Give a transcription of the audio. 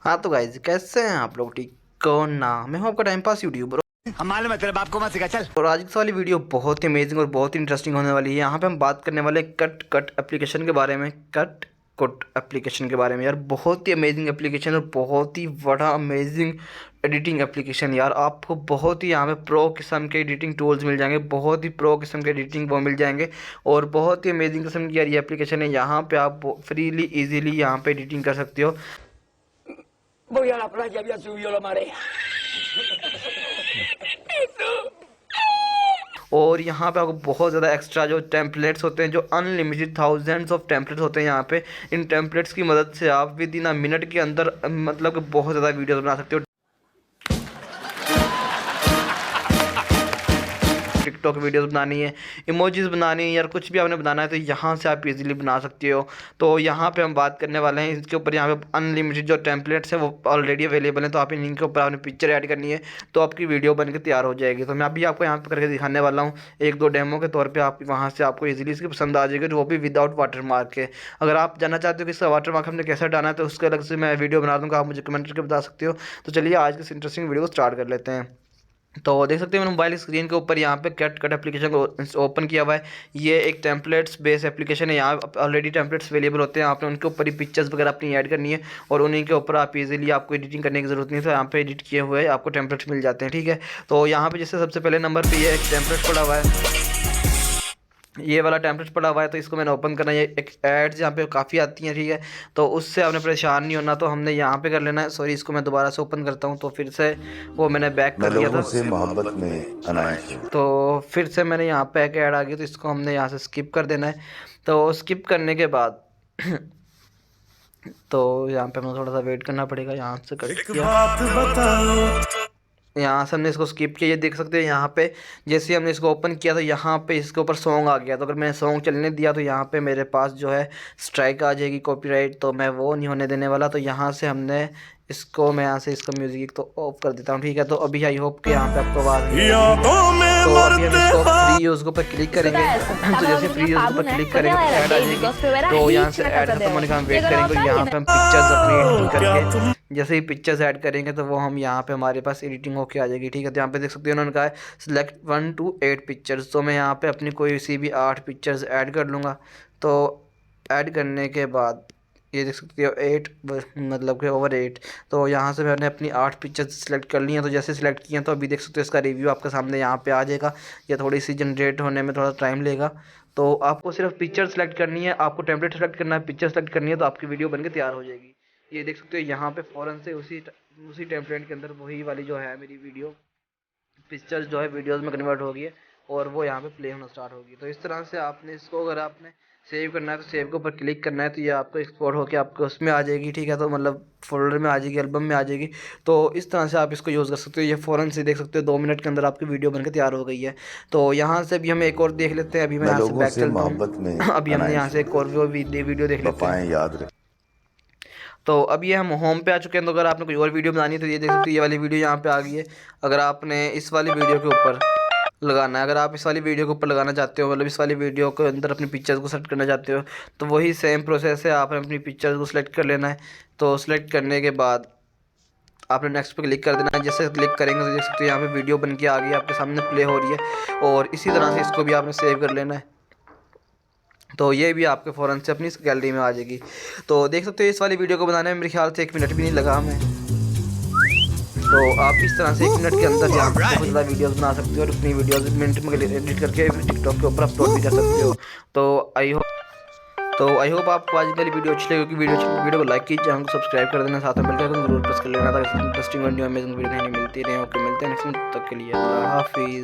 हाँ तो गाइज कैसे हैं आप लोग? ठीक कौन ना, मैं हूँ आपका टाइम पास यूट्यूबर। हम मालूम है तेरे बाप को मत सिखा चल। और आज की वाली वीडियो बहुत ही अमेजिंग और बहुत ही इंटरेस्टिंग होने वाली है। यहाँ पे हम बात करने वाले कट कट एप्लीकेशन के बारे में। कट कट एप्लीकेशन के बारे में यार, बहुत ही अमेजिंग एप्लीकेशन और बहुत ही बड़ा अमेजिंग एडिटिंग एप्लीकेशन यार। आपको बहुत ही यहाँ पे प्रो किस्म के एडिटिंग टूल्स मिल जाएंगे, बहुत ही प्रो किस्म के एडिटिंग वो मिल जाएंगे और बहुत ही अमेजिंग किस्म की यार ये एप्लीकेशन है। यहाँ पे आप फ्रीली इजीली यहाँ पे एडिटिंग कर सकते हो। Voy a la playa, había subido la marea. और यहाँ पे आपको बहुत ज़्यादा एक्स्ट्रा जो टेम्पलेट्स होते हैं, जो अनलिमिटेड थाउजेंड्स ऑफ टेम्पलेट्स होते हैं यहाँ पे, इन टेम्पलेट्स की मदद से आप विद इन अ मिनट के अंदर मतलब कि बहुत ज़्यादा वीडियोस बना सकते हो। टिकटॉक वीडियोस बनानी है, इमोजीज बनानी है यार, कुछ भी आपने बनाना है तो यहाँ से आप इजीली बना सकते हो। तो यहाँ पे हम बात करने वाले हैं इसके ऊपर। यहाँ पे अनलिमिटेड जो टेम्पलेट्स हैं वो ऑलरेडी अवेलेबल हैं, तो आप इनके ऊपर आपने पिक्चर ऐड करनी है तो आपकी वीडियो बन के तैयार हो जाएगी। तो मैं अभी आपको यहाँ पे करके दिखाने वाला हूँ एक दो डेमो के तौर पर। आप वहाँ से आपको ईजिली इसकी पसंद आ जाएगी, वो भी विदाउट वाटर मार्क के। अगर आप जानना चाहते हो कि इसका वाटर मार्क हमने कैसे डालना है तो उसके अलग से मैं वीडियो बना दूँगा, आप मुझे कमेंट करके बता सकते हो। तो चलिए आज के इस इंटरेस्टिंग वीडियो को स्टार्ट कर लेते हैं। तो देख सकते हैं मैंने मोबाइल स्क्रीन के ऊपर यहाँ पे कट कट एप्लीकेशन को ओपन किया हुआ है। ये एक टेम्पलेट्स बेस एप्लीकेशन है। यहाँ ऑलरेडी टेम्पलेट्स अवेलेबल होते हैं, आपने उनके ऊपर ही पिक्चर्स वगैरह अपनी ऐड करनी है और उन्हीं के ऊपर आप इजीली, आपको एडिटिंग करने की ज़रूरत नहीं है। तो यहाँ पे एडिट किए हुए आपको टेम्पलेट्स मिल जाते हैं, ठीक है। तो यहाँ पे जैसे सबसे पहले नंबर पर ये एक टेम्पलेट पड़ा हुआ है, ये वाला टेम्पलेट पड़ा हुआ है। तो इसको मैंने ओपन करना है। ये एक एड्स यहाँ पे काफ़ी आती हैं, ठीक है। तो उससे आपने परेशान नहीं होना, तो हमने यहाँ पे कर लेना है। सॉरी, इसको मैं दोबारा से ओपन करता हूँ। तो फिर से वो मैंने बैक कर दिया था, से मोहब्बत में अनायास। तो फिर से मैंने यहाँ पे एक ऐड आ गई, तो इसको हमने यहाँ से स्किप कर देना है। तो स्किप करने के बाद तो यहाँ पे हमें थोड़ा सा वेट करना पड़ेगा। यहाँ से कट किया, यहाँ से हमने इसको स्किप किया। ये देख सकते हैं यहाँ पे जैसे हमने इसको ओपन किया तो यहाँ पे इसके ऊपर सॉन्ग आ गया। तो अगर मैंने सॉन्ग चलने दिया तो यहाँ पे मेरे पास जो है स्ट्राइक आ जाएगी, कॉपीराइट। तो मैं वो नहीं होने देने वाला। तो यहाँ से हमने इसको, मैं यहाँ से इसका म्यूज़िक तो ऑफ कर देता हूँ, ठीक है। तो अभी आई होप कि यहाँ पे आपको आवाज़ नहीं आएगी। तो अभी हम इसको फ्री यूज़ के ऊपर क्लिक करेंगे। तो जैसे फ्री यूज़ के ऊपर क्लिक करेंगे तो ऐड आ जाएगी। तो यहाँ से ऐड खत्म होने का हम वेट करेंगे। तो यहाँ पे हम पिक्चर्स अपनी एडिटिंग करके, जैसे ही पिक्चर्स ऐड करेंगे तो वो हम यहाँ पे हमारे पास एडिटिंग होके आ जाएगी, ठीक है। तो यहाँ पे देख सकते हैं उन्होंने कहा है सिलेक्ट 1 to 8 पिक्चर्स। तो मैं यहाँ पे अपनी कोई सी भी 8 पिक्चर्स ऐड कर लूँगा। तो ऐड करने के बाद ये देख सकते हो 8 मतलब कि ओवर 8। तो यहाँ से मैंने अपनी 8 पिक्चर्स सिलेक्ट कर ली हैं। तो जैसे सिलेक्ट किए हैं तो अभी देख सकते हो इसका रिव्यू आपके सामने यहाँ पे आ जाएगा। या थोड़ी सी जनरेट होने में थोड़ा टाइम लेगा। तो आपको सिर्फ पिक्चर सेलेक्ट करनी है, आपको टेम्पलेट सेलेक्ट करना है, पिक्चर सेलेक्ट करनी है, तो आपकी वीडियो बनके तैयार हो जाएगी। ये देख सकते हो यहाँ पे फ़ौरन से उसी टेम्पलेट के अंदर वही वाली जो है मेरी वीडियो पिक्चर्स जो है वीडियोज़ में कन्वर्ट हो गई है और वो यहाँ पे प्ले होना स्टार्ट होगी। तो इस तरह से आपने इसको, अगर आपने सेव करना है तो सेव के ऊपर क्लिक करना है तो ये आपको एक्सपोर्ट होकर आपको उसमें आ जाएगी, ठीक है। तो मतलब फोल्डर में आ जाएगी, एल्बम में आ जाएगी। तो इस तरह से आप इसको यूज़ कर सकते हो। ये फ़ौरन से देख सकते हो 2 मिनट के अंदर आपकी वीडियो बनकर तैयार हो गई है। तो यहाँ से भी हम एक और देख लेते हैं। अभी मैं यहाँ से बैक चलता हूँ। अभी हमने यहाँ से एक और वीडियो देख लेते हैं। याद रहे। तो अब ये हम होम पे आ चुके हैं। तो अगर आपने कोई और वीडियो बनानी है तो ये देख सकते हो ये वाली वीडियो यहाँ पे आ गई है। अगर आपने इस वाली वीडियो के ऊपर लगाना है, अगर आप इस वाली वीडियो के ऊपर लगाना चाहते हो, मतलब इस वाली वीडियो के अंदर अपनी पिक्चर्स को सेलेक्ट करना चाहते हो, तो वही सेम प्रोसेस है। आपने अपनी पिक्चर्स को सिलेक्ट कर लेना है। तो सिलेक्ट करने के बाद आपने नेक्स्ट पे क्लिक कर देना है। जैसे क्लिक करेंगे तो देख सकते हो यहाँ पे वीडियो बन के आ गई, आपके सामने प्ले हो रही है। और इसी तरह से इसको भी आपने सेव कर लेना है। तो ये भी आपके फ़ौरन से अपनी गैलरी में आ जाएगी। तो देख सकते हो इस वाली वीडियो को बनाने में मेरे ख्याल से 1 मिनट भी नहीं लगा हमें। तो आप इस तरह से 1 मिनट के अंदर यहाँ पर बहुत ज़्यादा वीडियोज़ बना सकते हो और अपनी वीडियोज़ मिनट में एडिट करके टिकटॉक के ऊपर अपलोड भी कर सकते हो। तो आई होप आपको आज वाली वीडियो अच्छी लगी। वीडियो को लाइक कीजिए, चैनल को सब्सक्राइब कर देना, साथ में मिलकर जरूर प्रेस कर लेना ताकि इंटरेस्टिंग वीडियो अमेजिंग वीडियो मिलती रहे। ओके, मिलते हैं नेक्स्ट तक के लिए। अल्लाह हाफिज़।